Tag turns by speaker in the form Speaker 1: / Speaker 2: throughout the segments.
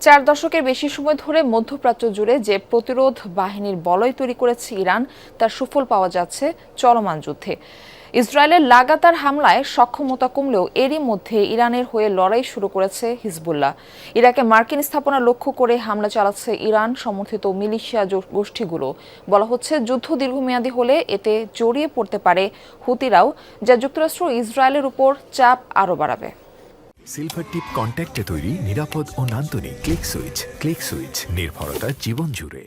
Speaker 1: 4 দশকের বেশি সময় ধরে মধ্যপ্রাচ্য জুড়ে যে প্রতিরোধ বাহিনীর বলয় তৈরি করেছে ইরান তার সুফল পাওয়া যাচ্ছে চলমান যুদ্ধে। ইসরায়েলের লাগাতার হামলায় সক্ষমতা কমলেও এরই মধ্যে ইরানের হয়ে লড়াই শুরু করেছে হিজবুল্লাহ। ইরাকে মার্কিন স্থাপনা লক্ষ্য করে হামলা চালাচ্ছে ইরান সমর্থিত মিলিশিয়া গোষ্ঠীগুলো। বলা হচ্ছে যুদ্ধ দীর্ঘমেয়াদী হলে এতে জড়িয়ে পড়তে পারে হুতিরাও, যা যুক্তরাষ্ট্র ইসরায়েলের উপর চাপ আরও বাড়াবে।
Speaker 2: সিলভার টিপ কন্ট্যাক্টে তৈরি নিরাপদ ও নান্দনিক ক্লিক সুইচ নির্ভরতা জীবন জুড়ে।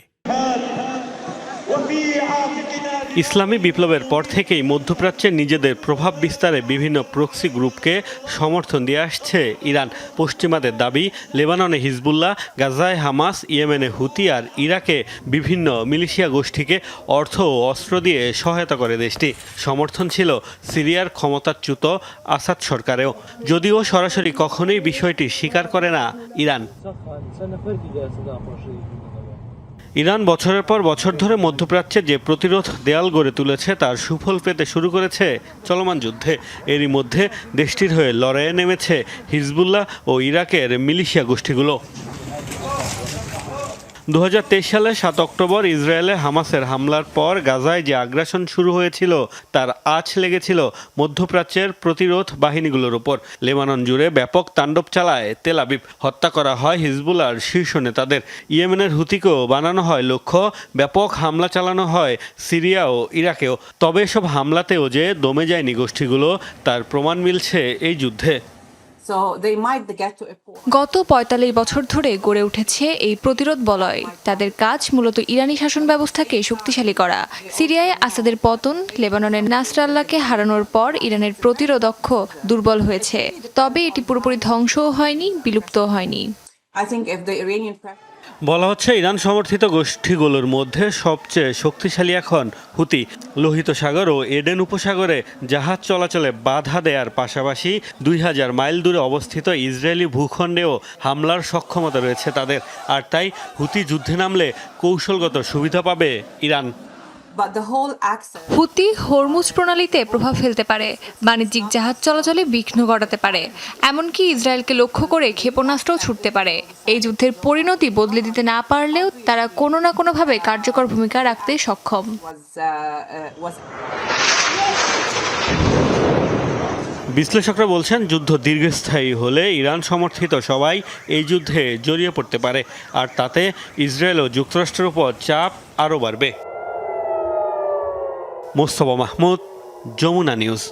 Speaker 3: ইসলামী বিপ্লবের পর থেকেই মধ্যপ্রাচ্যে নিজেদের প্রভাব বিস্তারে বিভিন্ন প্রক্সি গ্রুপকে সমর্থন দিয়ে আসছে ইরান। পশ্চিমাদের দাবি, লেবাননে হিজবুল্লাহ, গাজায় হামাস, ইয়েমেনে হুতি আর ইরাকে বিভিন্ন মিলিশিয়া গোষ্ঠীকে অর্থ ও অস্ত্র দিয়ে সহায়তা করে দেশটি। সমর্থন ছিল সিরিয়ার ক্ষমতাচ্যুত আসাদ সরকারেও, যদিও সরাসরি কখনোই বিষয়টি স্বীকার করে না ইরান। ইরান বছরের পর বছর ধরে মধ্যপ্রাচ্যে যে প্রতিরোধ দেয়াল গড়ে তুলেছে তার সুফল পেতে শুরু করেছে চলমান যুদ্ধে। এরই মধ্যে দেশটির হয়ে লড়াইয়ে নেমেছে হিজবুল্লাহ ও ইরাকের মিলিশিয়া গোষ্ঠীগুলো। 2023 সালে 7 অক্টোবর ইসরায়েলে হামাসের হামলার পর গাজায় যে আগ্রাসন শুরু হয়েছিল তার আঁচ লেগেছিল মধ্যপ্রাচ্যের প্রতিরোধ বাহিনীগুলোর উপর। লেবানন জুড়ে ব্যাপক তাণ্ডব চালায় তেল আবিব, হত্যা করা হয় হিজবুল্লাহর শীর্ষ নেতাদের। ইয়েমেনের হুতিকেও বানানো হয় লক্ষ্য, ব্যাপক হামলা চালানো হয় সিরিয়া ও ইরাকেও। তবে এসব হামলাতেও যে দমে যায়নি গোষ্ঠীগুলো তার প্রমাণ মিলছে এই যুদ্ধে।
Speaker 4: গত ৪৫ বছর ধরে গড়ে উঠেছে এই প্রতিরোধ বলয়। তাদের কাজ মূলত ইরানি শাসন ব্যবস্থাকে শক্তিশালী করা। সিরিয়ায় আসাদের পতন, লেবাননের নাসরাল্লাহকে হারানোর পর ইরানের প্রতিরোধ অক্ষ দুর্বল হয়েছে। তবে এটি পুরোপুরি ধ্বংসও হয়নি, বিলুপ্তও হয়নি।
Speaker 3: বলা হচ্ছে ইরান সমর্থিত গোষ্ঠীগুলোর মধ্যে সবচেয়ে শক্তিশালী এখন হুতি। লোহিত সাগর ও এডেন উপসাগরে জাহাজ চলাচলে বাধা দেওয়ার পাশাপাশি 2000 মাইল দূরে অবস্থিত ইসরায়েলি ভূখণ্ডেও হামলার সক্ষমতা রয়েছে তাদের। আর তাই হুতি যুদ্ধে নামলে কৌশলগত সুবিধা পাবে ইরান।
Speaker 4: হুতি হরমুজ প্রণালীতে প্রভাব ফেলতে পারে, বাণিজ্যিক জাহাজ চলাচলে বিঘ্ন ঘটাতে পারে, এমনকি ইসরায়েলকে লক্ষ্য করে ক্ষেপণাস্ত্রও ছুটতে পারে। এই যুদ্ধের পরিণতি বদলে দিতে না পারলেও তারা কোনো না কোনোভাবে কার্যকর ভূমিকা রাখতে সক্ষম।
Speaker 3: বিশ্লেষকরা বলছেন যুদ্ধ দীর্ঘস্থায়ী হলে ইরান সমর্থিত সবাই এই যুদ্ধে জড়িয়ে পড়তে পারে, আর তাতে ইসরায়েল ও যুক্তরাষ্ট্রের উপর চাপ আরও বাড়বে। মোস্তফা মাহমুদ, যমুনা নিউজ।